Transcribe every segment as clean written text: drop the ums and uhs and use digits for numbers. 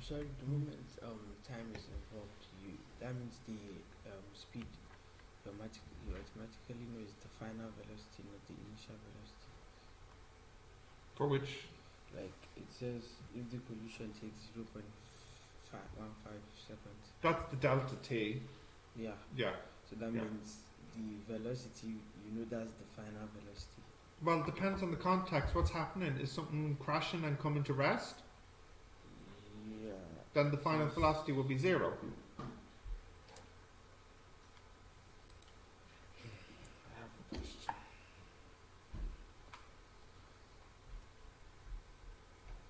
sorry, the moment time is involved, that means the speed you automatically know is the final velocity, not the initial velocity. For which? Like it says, if the collision takes 0.515 seconds. That's the delta t. Yeah. Yeah. So that means the velocity, that's the final velocity. Well, it depends on the context. What's happening? Is something crashing and coming to rest? Yeah. Then the final velocity will be 0. I have a question.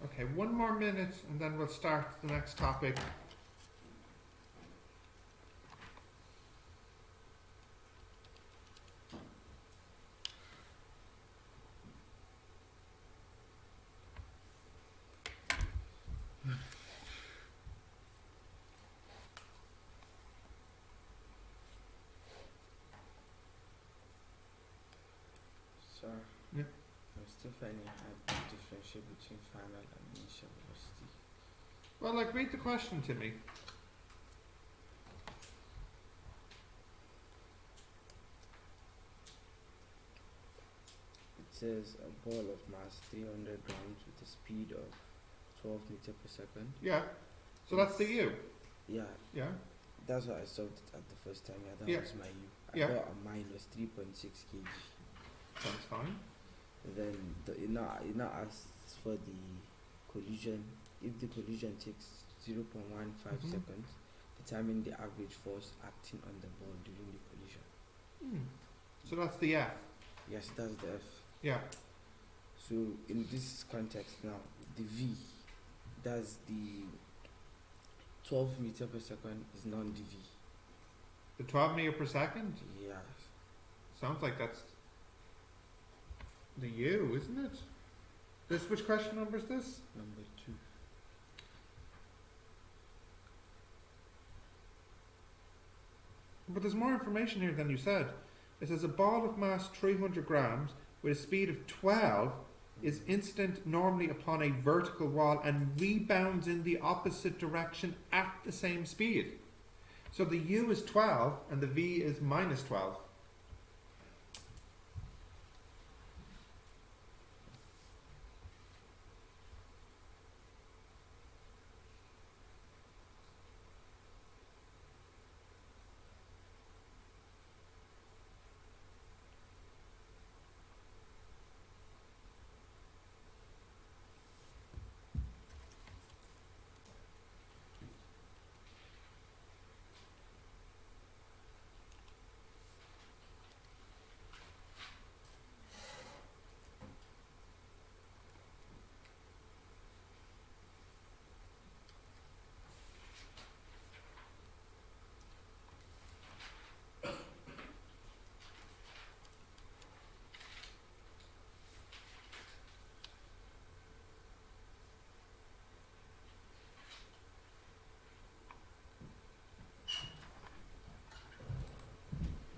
Okay, 1 more minute and then we'll start the next topic. Sir, yeah. I'm still finding it hard to differentiate between final and initial velocity. Well, read the question to me. It says a ball of mass 300 grams with a speed of 12 meters per second. Yeah. So that's the U. Yeah. Yeah. That's what I solved it at the first time. Yeah, that was my U. I got a minus 3.6 kg. That's fine. Then it now asks for the collision. If the collision takes 0.15 seconds, determine the average force acting on the ball during the collision. So that's the F. Yes, that's the F. Yeah. So in this context now, the V, that's the 12 meters per second is non-dV. The 12 meter per second? Yeah. Sounds like that's the U, isn't it? Which question number is this? Number 2. But there's more information here than you said. It says a ball of mass 300 grams with a speed of 12 is incident normally upon a vertical wall and rebounds in the opposite direction at the same speed. So the U is 12 and the V is minus 12.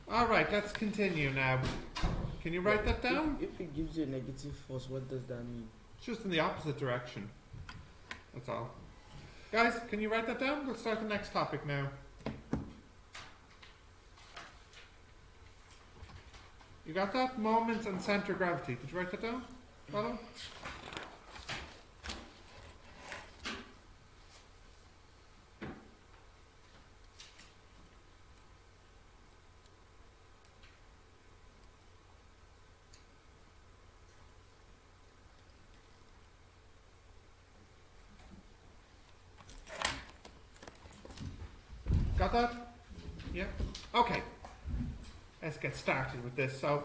Alright, let's continue now. Can you write that down? If it gives you a negative force, what does that mean? It's just in the opposite direction. That's all. Guys, can you write that down? Let's start the next topic now. You got that? Moments and centre of gravity. Did you write that down? Follow? Got that? Yeah? Okay. Let's get started with this. So,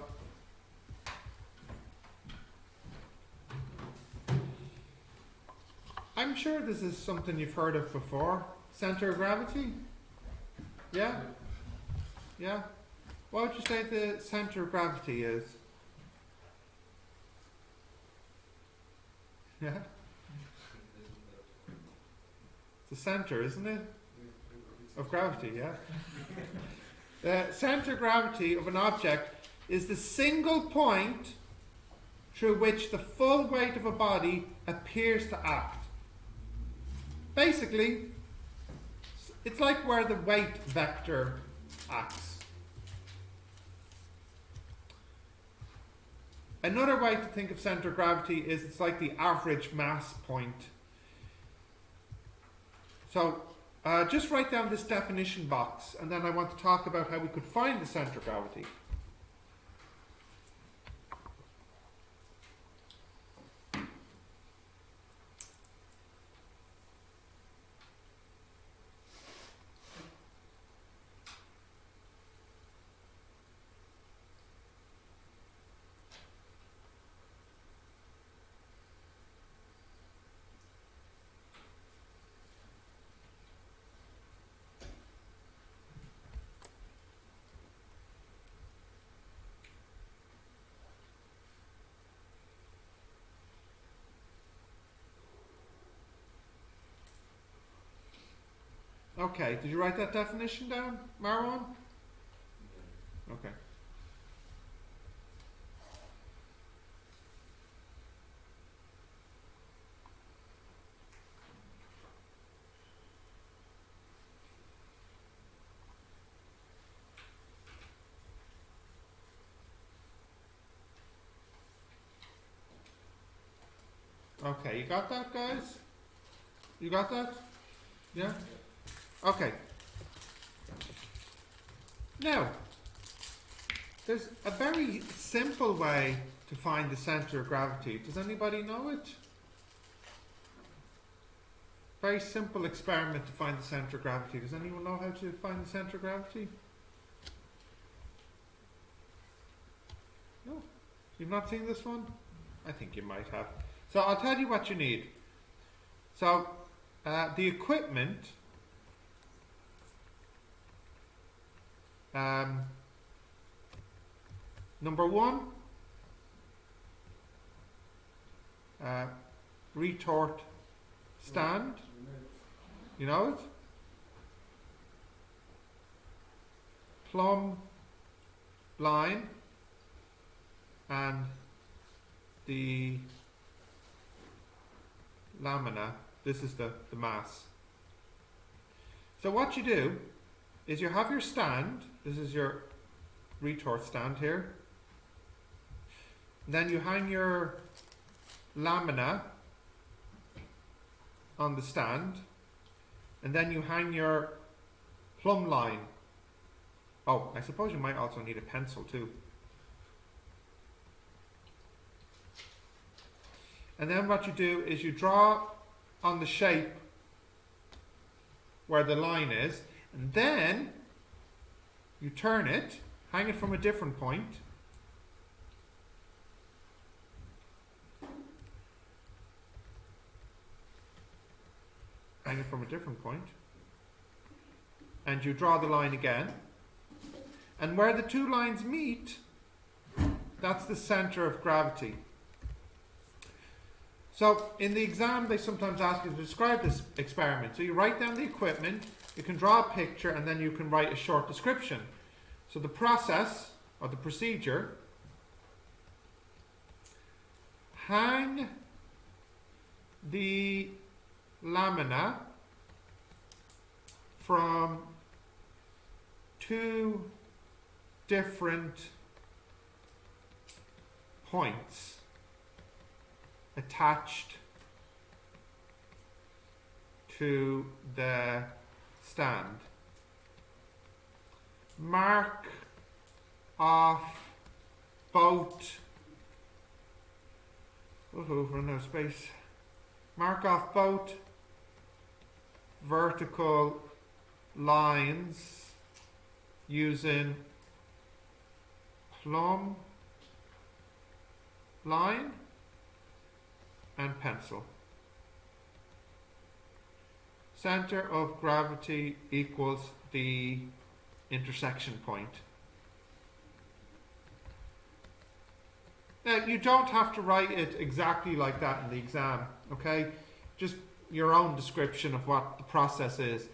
I'm sure this is something you've heard of before. Centre of gravity? Yeah? Yeah? What would you say the centre of gravity is? Yeah? It's the centre, isn't it? Of gravity, yeah? The centre of gravity of an object is the single point through which the full weight of a body appears to act. basically, it's like where the weight vector acts. Another way to think of centre of gravity is it's like the average mass point. So just write down this definition box, and then I want to talk about how we could find the centre of gravity. Okay, did you write that definition down, Marwan? Okay. Okay, you got that, guys? You got that? Yeah? Okay. Now, there's a very simple way to find the centre of gravity. Does anybody know it? Very simple experiment to find the centre of gravity. Does anyone know how to find the centre of gravity? No? You've not seen this one? I think you might have. So I'll tell you what you need. So the equipment, number one, retort stand. You know it? Plumb line and the lamina. This is the mass. So what you do is you have your stand. This is your retort stand here. Then you hang your lamina on the stand, and then you hang your plumb line. Oh, I suppose you might also need a pencil too. And then what you do is you draw on the shape where the line is, and then you turn it, hang it from a different point, hang it from a different point, and you draw the line again, and where the two lines meet, that's the centre of gravity. So in the exam they sometimes ask you to describe this experiment. So you write down the equipment, you can draw a picture, and then you can write a short description. So the process or the procedure: hang the lamina from two different points attached to the stand. Mark off both. Run out of space. Mark off both vertical lines using plumb line and pencil. Center of gravity equals the intersection point. Now, you don't have to write it exactly like that in the exam, okay? Just your own description of what the process is.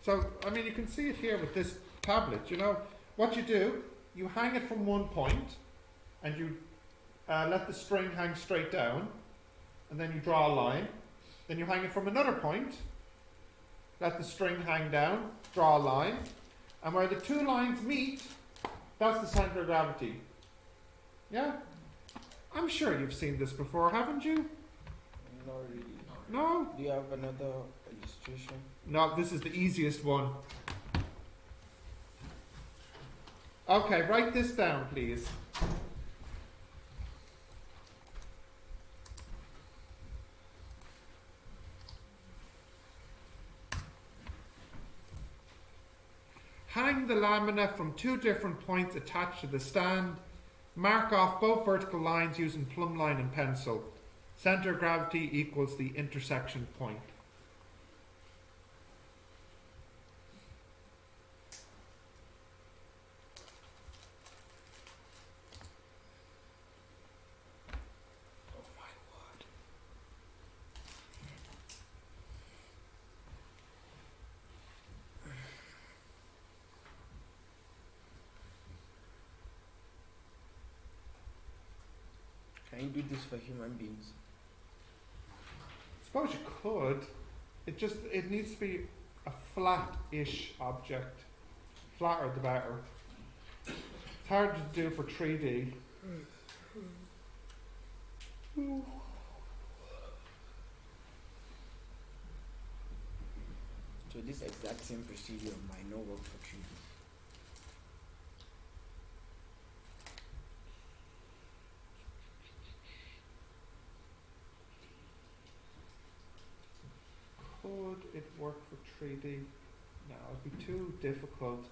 So, I mean, you can see it here with this tablet, you know. What you do, you hang it from one point, and you let the string hang straight down, and then you draw a line. Then you hang it from another point. Let the string hang down. Draw a line. And where the two lines meet, that's the centre of gravity. Yeah? I'm sure you've seen this before, haven't you? Not really. No? Do you have another illustration? No, this is the easiest one. Okay, write this down, please. Hang the lamina from two different points attached to the stand. Mark off both vertical lines using plumb line and pencil. Centre of gravity equals the intersection point. Oh my word. Can you do this for human beings? Suppose you could. It needs to be a flat-ish object. Flatter the better. It's hard to do for 3D. So this exact same procedure might not work for 3D. Could it work for 3D? No, it'd be too difficult.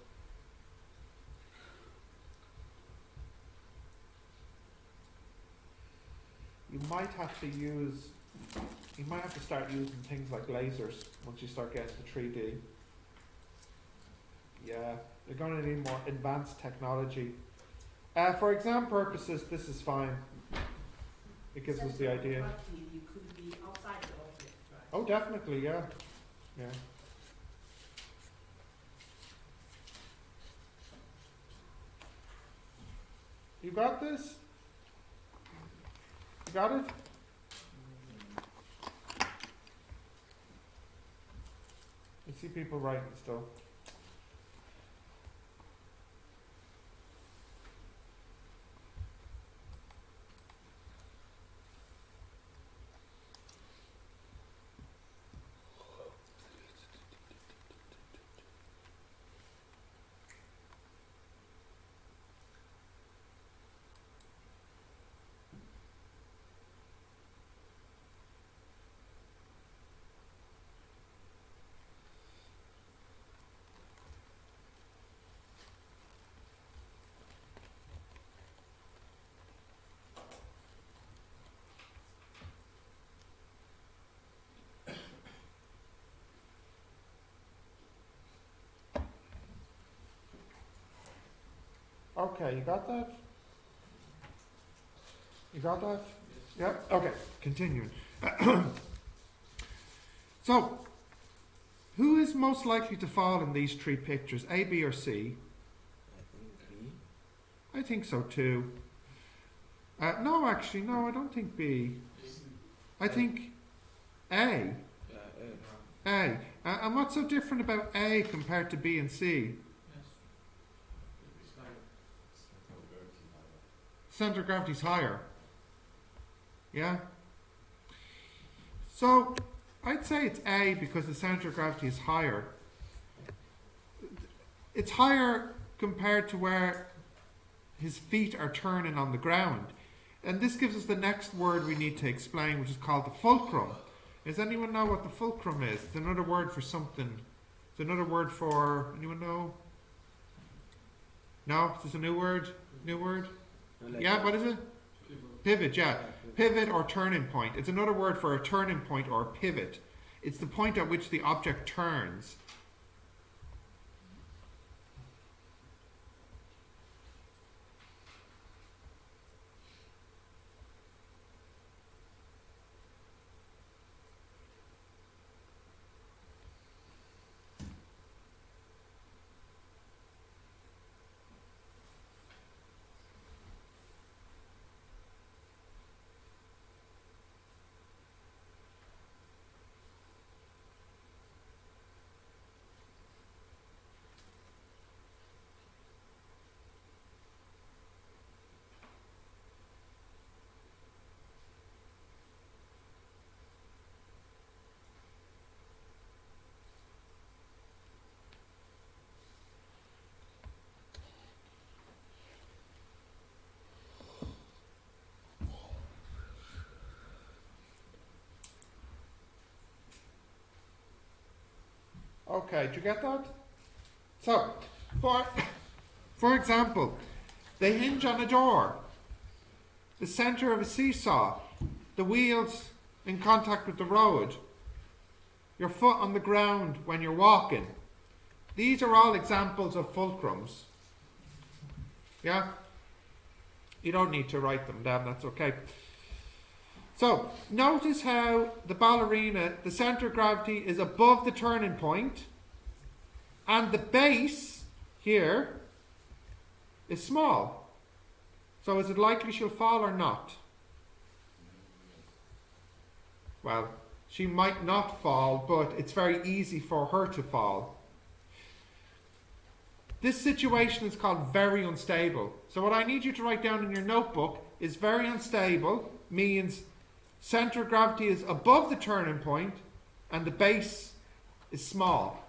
You might have to start using things like lasers once you start getting to 3D. Yeah, you're going to need more advanced technology. For exam purposes, this is fine. It gives us the idea. You could be outside the object, right? Oh, definitely, yeah. Yeah. You got this? You got it? I see people writing still. Okay, you got that? You got that? Yep. Okay, continuing. So, who is most likely to fall in these three pictures, A, B, or C? I think B. I think so too. No, actually, no, I don't think B. I think A. Yeah, A. And what's so different about A compared to B and C? Centre of gravity's higher. Yeah? So, I'd say it's A because the centre of gravity is higher. It's higher compared to where his feet are turning on the ground. And this gives us the next word we need to explain, which is called the fulcrum. Does anyone know what the fulcrum is? It's another word for something. It's another word for... Anyone know? No? Is this a new word? New word? Like Yeah, what is it? Pivot, yeah. pivot. Pivot or turning point. It's another word for a turning point or a pivot. It's the point at which the object turns. Okay, do you get that? So, for example, the hinge on a door, the centre of a seesaw, the wheels in contact with the road, your foot on the ground when you're walking. These are all examples of fulcrums. Yeah? You don't need to write them down, that's okay. So, notice how the ballerina, the centre of gravity is above the turning point, and the base here is small. So is it likely she'll fall or not? Well, she might not fall, but it's very easy for her to fall. This situation is called very unstable. So what I need you to write down in your notebook is very unstable means centre of gravity is above the turning point and the base is small.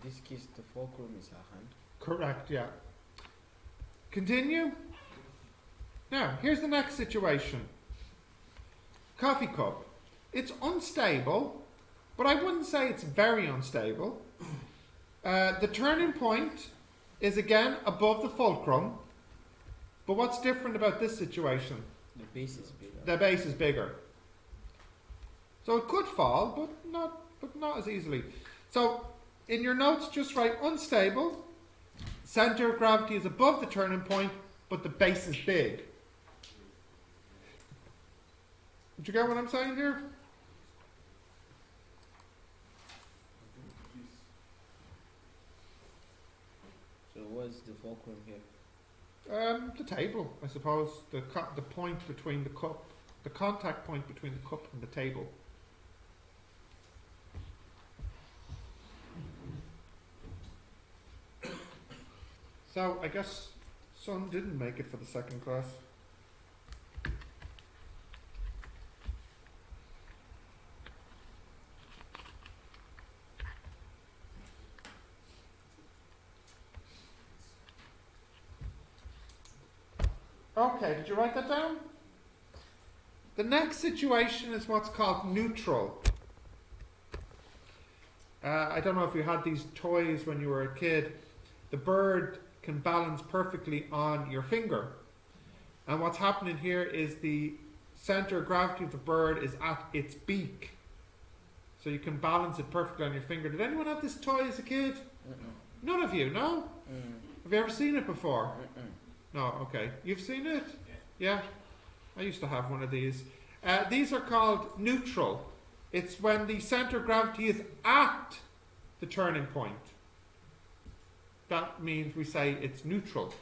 In this case, the fulcrum is our hand. Correct, yeah. Continue. Now, here's the next situation. Coffee cup. It's unstable, but I wouldn't say it's very unstable. The turning point is again above the fulcrum, but what's different about this situation? The base is bigger. The base is bigger. So it could fall, but not as easily. So in your notes, just write unstable. Center of gravity is above the turning point, but the base is big. Did you get what I'm saying here? So what's the fulcrum here? The table, I suppose. The point between the cup, the contact point between the cup and the table. So I guess Son didn't make it for the second class. Okay, did you write that down? The next situation is what's called neutral. I don't know if you had these toys when you were a kid. The bird can balance perfectly on your finger. And what's happening here is the center of gravity of the bird is at its beak. So you can balance it perfectly on your finger. Did anyone have this toy as a kid? None of you, no? Have you ever seen it before? No, okay. You've seen it? Yeah. I used to have one of these. These are called neutral. It's when the center of gravity is at the turning point. That means we say it's neutral.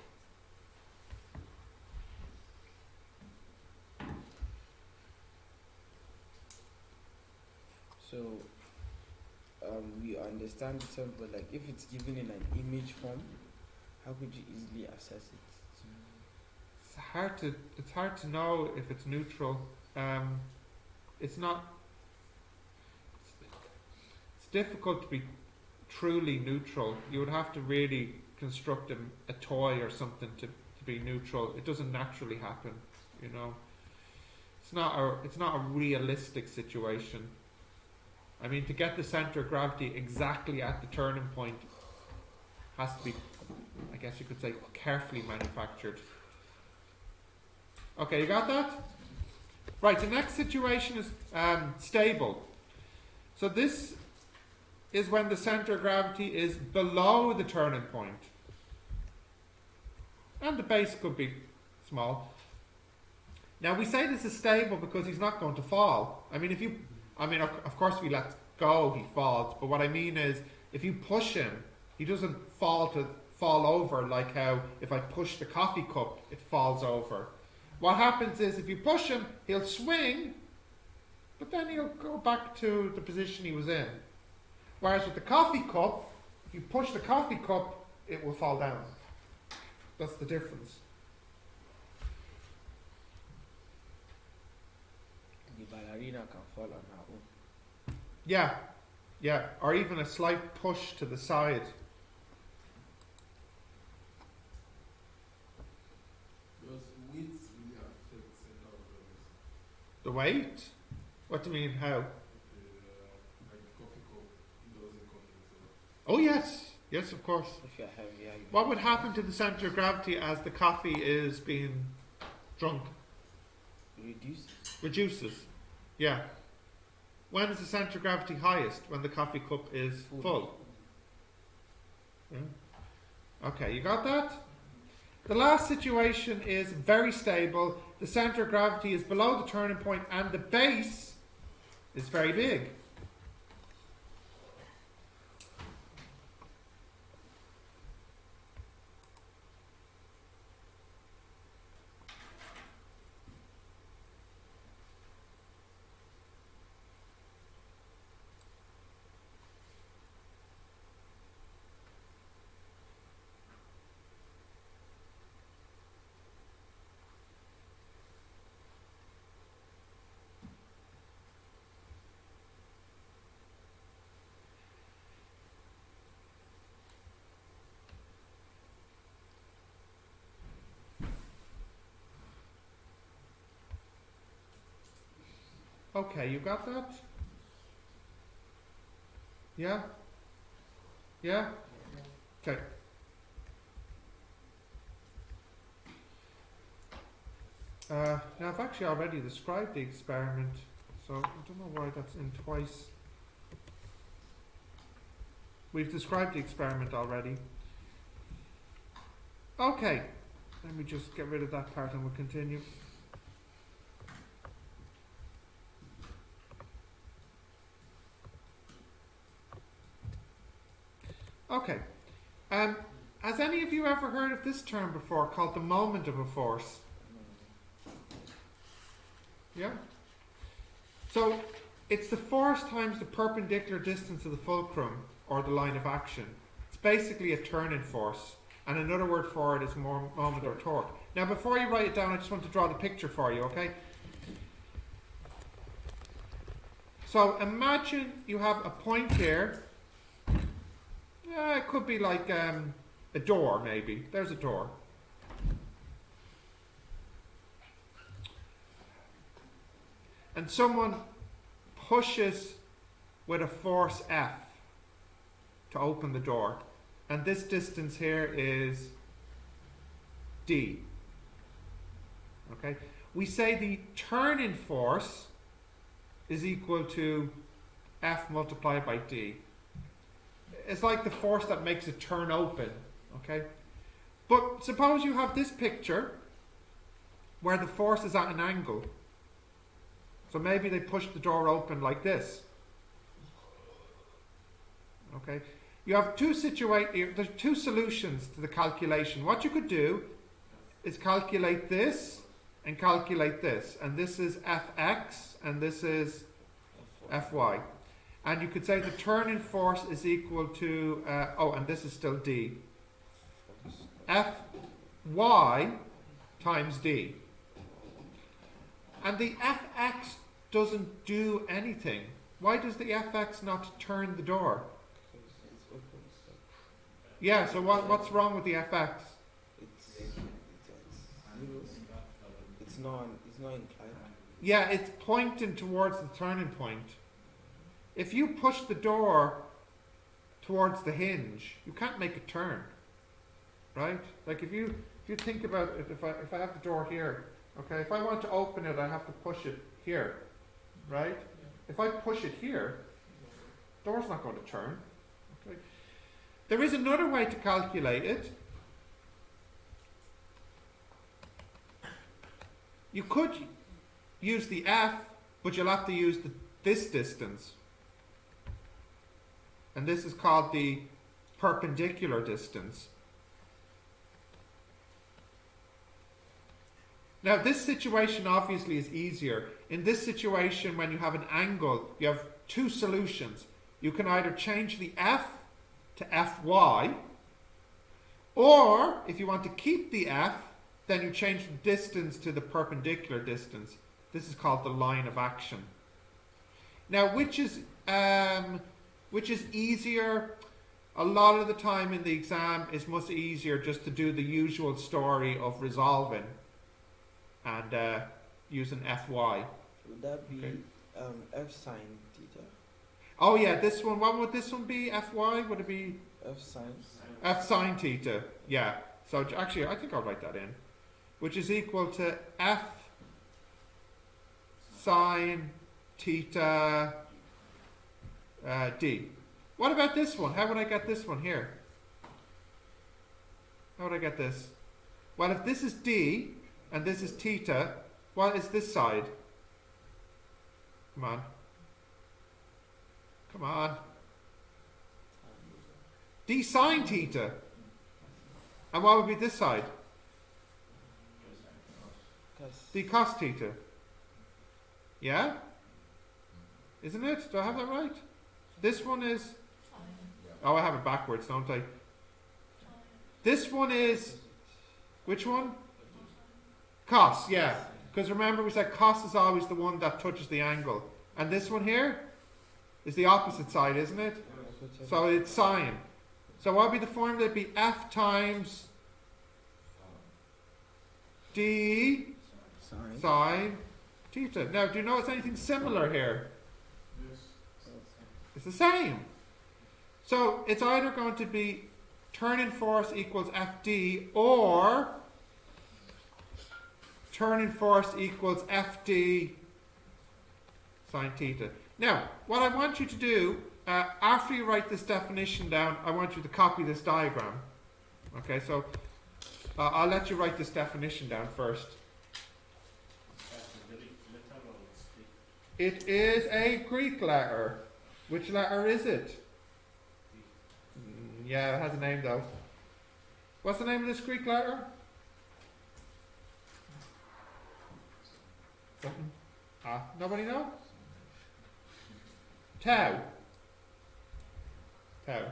So we understand the term, but like if it's given in an image form, how could you easily assess it? It's hard to know if it's neutral. It's difficult to be truly neutral. You would have to really construct a toy or something to be neutral. It doesn't naturally happen, you know. It's not a realistic situation. I mean, to get the center of gravity exactly at the turning point has to be, I guess you could say, carefully manufactured. Okay, you got that? Right, the next situation is stable. So this is when the center of gravity is below the turning point. And the base could be small. Now we say this is stable because he's not going to fall. I mean, of course we let go, he falls. But what I mean is, if you push him, he doesn't fall over like how if I push the coffee cup, it falls over. What happens is, if you push him, he'll swing, but then he'll go back to the position he was in. Whereas with the coffee cup, if you push the coffee cup, it will fall down. That's the difference. The ballerina can fall on her own. Yeah, yeah, or even a slight push to the side. Does weight really affect center of gravity? The weight? What do you mean, how? Like coffee cup, it doesn't come into. Oh yes, yes of course. If you're heavy, yeah, you What would happen to the centre of gravity as the coffee is being drunk? reduce. Reduces. Yeah. When is the centre of gravity highest? When the coffee cup is full. Yeah. Okay, you got that? The last situation is very stable. The centre of gravity is below the turning point and the base is very big. Okay, you got that? Yeah? Yeah? Okay. Now I've actually already described the experiment, so I don't know why that's in twice. We've described the experiment already. Okay, let me just get rid of that part and we'll continue. Okay. Has any of you ever heard of this term before called the moment of a force? Yeah? So, it's the force times the perpendicular distance of the fulcrum, or the line of action. It's basically a turning force. And another word for it is moment or torque. Now, before you write it down, I just want to draw the picture for you, okay? So, imagine you have a point here. It could be like a door, maybe. There's a door. And someone pushes with a force F to open the door. And this distance here is D. Okay? We say the turning force is equal to F multiplied by D. It's like the force that makes it turn open, okay? But suppose you have this picture where the force is at an angle. So maybe they push the door open like this. Okay? You have there's two solutions to the calculation. What you could do is calculate this and calculate this. And this is Fx and this is Fy. And you could say the turning force is equal to, and this is still D. Fy times D. And the Fx doesn't do anything. Why does the Fx not turn the door? Yeah, so what's wrong with the Fx? It's not inclined. Yeah, it's pointing towards the turning point. If you push the door towards the hinge, you can't make it turn, right? Like if you think about it, if I have the door here, okay, if I want to open it, I have to push it here, right? If I push it here, the door's not going to turn. Okay. There is another way to calculate it. You could use the f, but you'll have to use this distance. And this is called the perpendicular distance. Now, this situation obviously is easier. In this situation, when you have an angle, you have two solutions. You can either change the f to fy, or if you want to keep the f, then you change the distance to the perpendicular distance. This is called the line of action. Now, which is easier? A lot of the time in the exam, it's much easier just to do the usual story of resolving and using fy. Would that be Okay. f sine theta? Oh yeah, this one. What would this one be? Fy? Would it be F sine? f sine theta? Yeah. So actually, I think I'll write that in, which is equal to f sine theta d. What about this one? How would I get this one here? How would I get this? Well, if this is d and this is theta, what is this side? Come on. Come on. D sine theta. And what would be this side? D cos theta. Yeah? Isn't it? Do I have that right? This one is... Oh, I have it backwards, don't I? This one is... Which one? Cos, yeah. Because remember we said cos is always the one that touches the angle. And this one here is the opposite side, isn't it? So it's sine. So what would be the formula? It'd be f times d Sine. sine theta. Now, do you notice anything similar here? It's the same. So it's either going to be turning force equals Fd or turning force equals Fd sine theta. Now, what I want you to do, after you write this definition down, I want you to copy this diagram. Okay, so I'll let you write this definition down first. It is a Greek letter. Which letter is it? Yeah, it has a name though. What's the name of this Greek letter? Nobody know? Tau. Tau.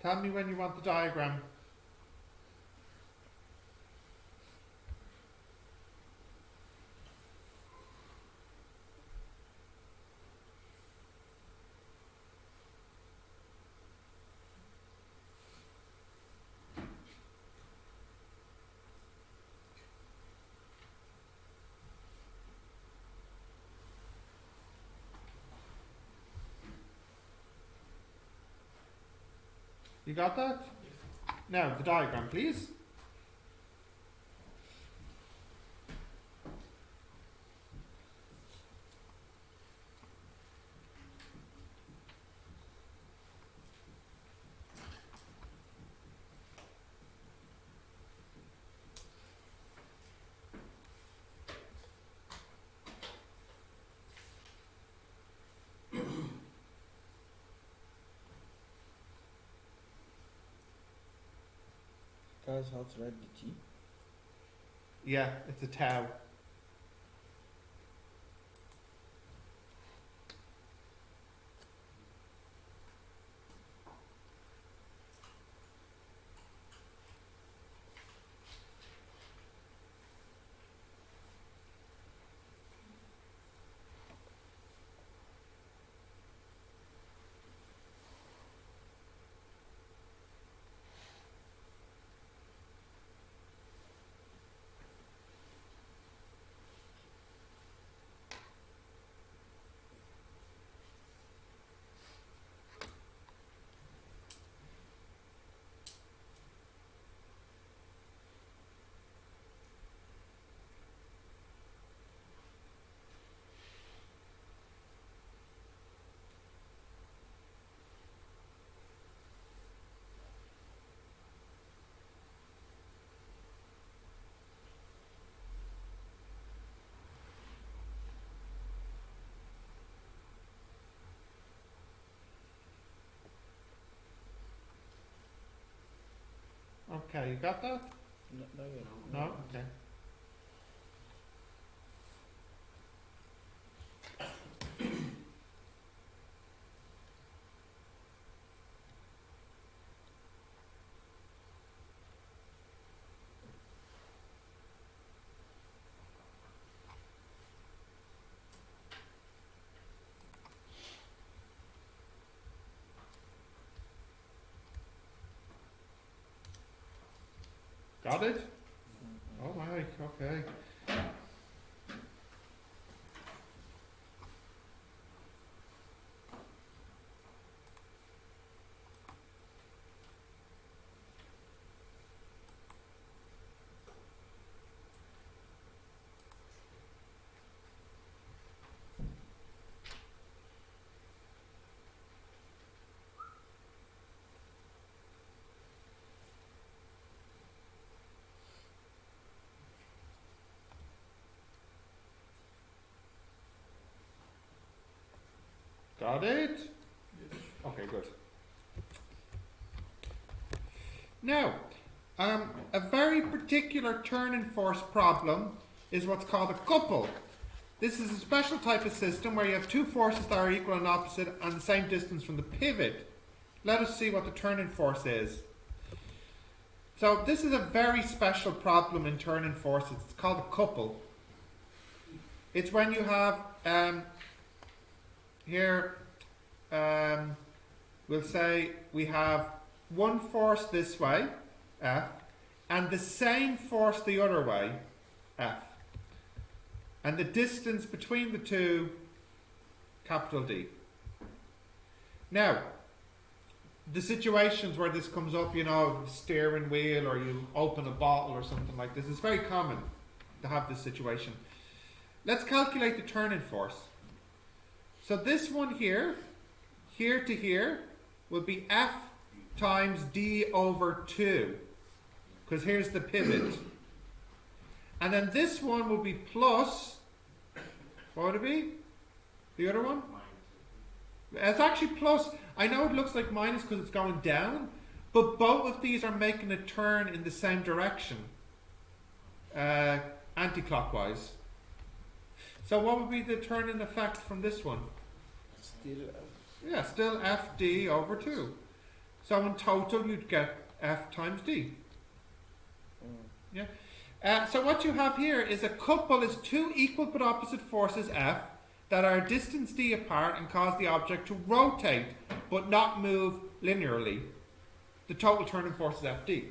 Tell me when you want the diagram. You got that? Now, the diagram, please. Tell us how to write the T. Yeah, it's a tau. Okay, you got that? No, no, No? Okay. Got it? Oh my, okay. Got it? Okay, good. Now, a very particular turning force problem is what's called a couple. This is a special type of system where you have two forces that are equal and opposite and the same distance from the pivot. Let us see what the turning force is. So this is a very special problem in turning forces. It's called a couple. It's when you have here we'll say we have one force this way, F, and the same force the other way, F. And the distance between the two, capital D. Now, the situations where this comes up, you know, steering wheel or you open a bottle or something like this, it's very common to have this situation. Let's calculate the turning force. So this one here to here, will be F times D over 2. Because here's the pivot. And then this one will be plus, what would it be? The other one? It's actually plus. I know it looks like minus because it's going down, but both of these are making a turn in the same direction, anti-clockwise. So what would be the turning effect from this one? Still, Yeah, still FD over 2. So in total you'd get F times D. Yeah. So what you have here is a couple is two equal but opposite forces F that are a distance D apart and cause the object to rotate but not move linearly. The total turning force is FD.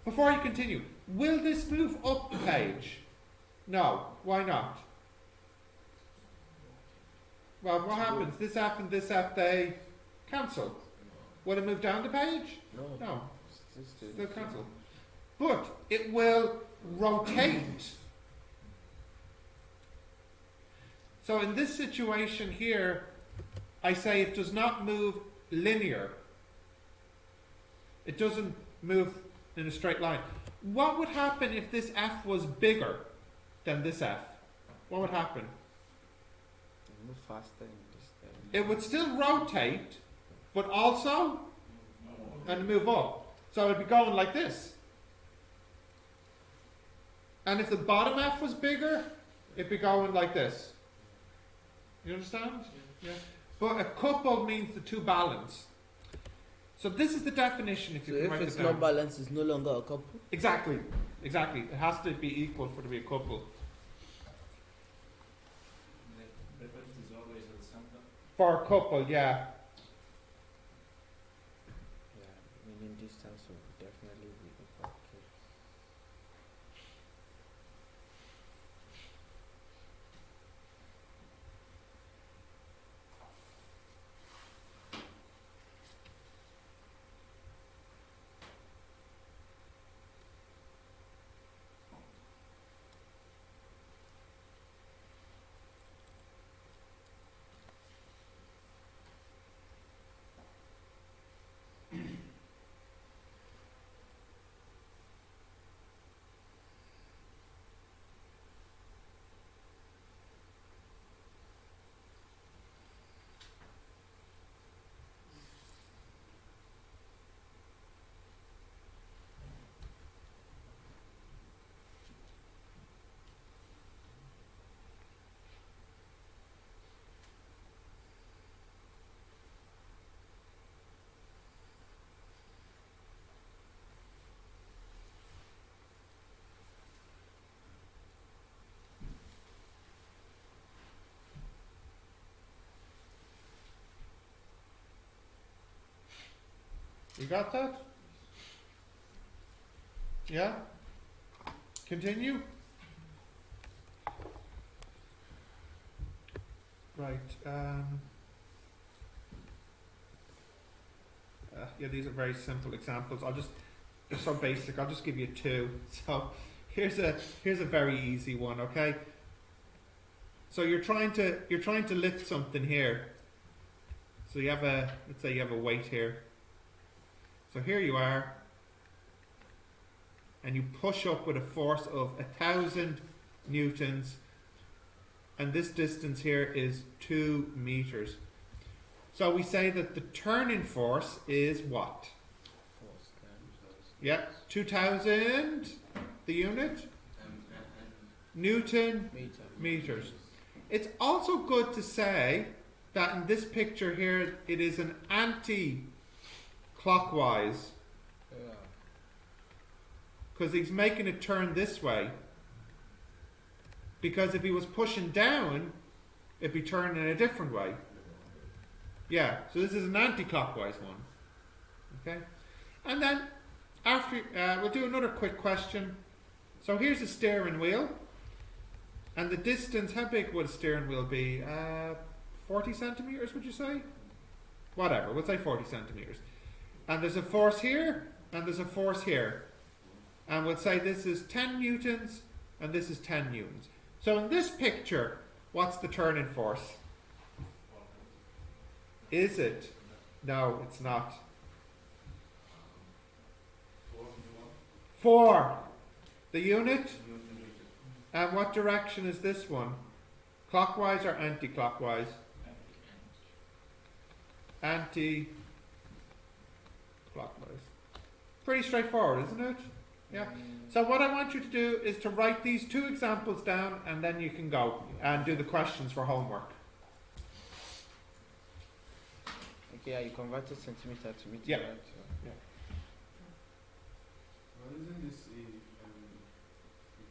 Before you continue, will this move up the page? No. Why not? Well, what happens? This F and this F, they cancel. Will it move down the page? No. Still cancel. But it will rotate. So in this situation here, I say it does not move linear. It doesn't move in a straight line. What would happen if this F was bigger than this F? What would happen? move faster in this. It would still rotate, but also and move up. So it'd be going like this. And if the bottom F was bigger, it'd be going like this. You understand? Yeah. But a couple means the two balance. So this is the definition if you So can if write it it's down. not balanced, it's no longer a couple. Exactly. Exactly. It has to be equal for it to be a couple. The reference is always at the center. For a couple, yeah. Yeah, meaning distance will definitely be equal to. You got that? Yeah? Continue? Right. Yeah, these are very simple examples. They're so basic. I'll just give you two. So here's a very easy one. Okay. So you're trying to lift something here. So you have let's say you have a weight here. So here you are, and you push up with a force of 1,000 newtons, and this distance here is 2 meters. So we say that the turning force is what? Force times. Yeah, 2,000, the unit, Newton meters. It's also good to say that in this picture here, it is an anti-clockwise, Yeah. because he's making it turn this way. Because if he was pushing down, it'd be turning in a different way. Yeah, so this is an anti-clockwise one. Okay, and then after we'll do another quick question. So here's a steering wheel, and the distance. How big would a steering wheel be? 40 centimeters, would you say? Whatever, we'll say 40 centimeters. And there's a force here, and there's a force here, and we'll say this is 10 newtons, and this is 10 newtons. So in this picture, what's the turning force? Is it? No, it's not. 4. The unit? And what direction is this one? Clockwise or anti-clockwise? Anti-clockwise. Pretty straightforward, isn't it? Yeah. So what I want you to do is to write these two examples down, and then you can go and do the questions for homework. Okay, yeah, you converted centimeter to meter, Yeah. right? So. Well, isn't this a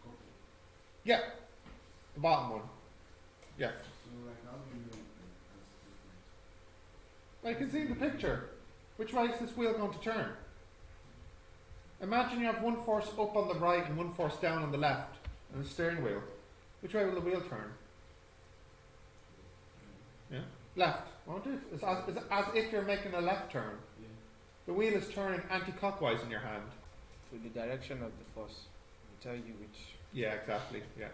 couple? Yeah. The bottom one. Yeah. So, like, how do you know that's different? Well, you can see in the picture. Which way is this wheel going to turn? Imagine you have one force up on the right and one force down on the left, and a steering wheel. Which way will the wheel turn? Yeah, left, won't it? It's as if you're making a left turn. Yeah. The wheel is turning anti-clockwise in your hand. To the direction of the force, will tell you which. Yeah, exactly. Yeah.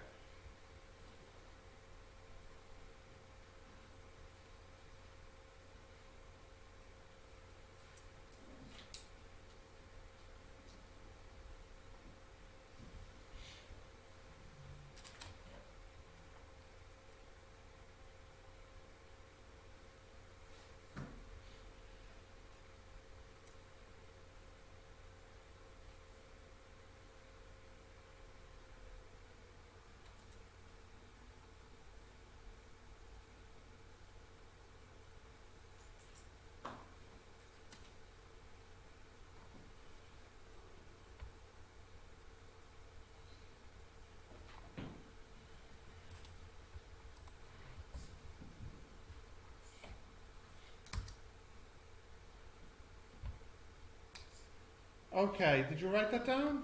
Okay, did you write that down?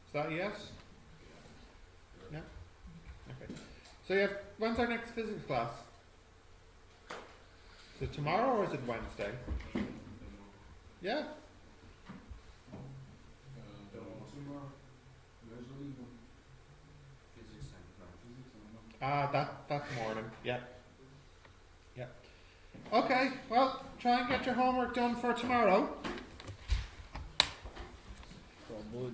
Is that a yes? Yeah. Okay. So when's our next physics class? Is it tomorrow or is it Wednesday? Yeah. Tomorrow. Where's the legal? Physics and That morning. Yeah. Yeah. Okay, well, try and get your homework done for tomorrow. For both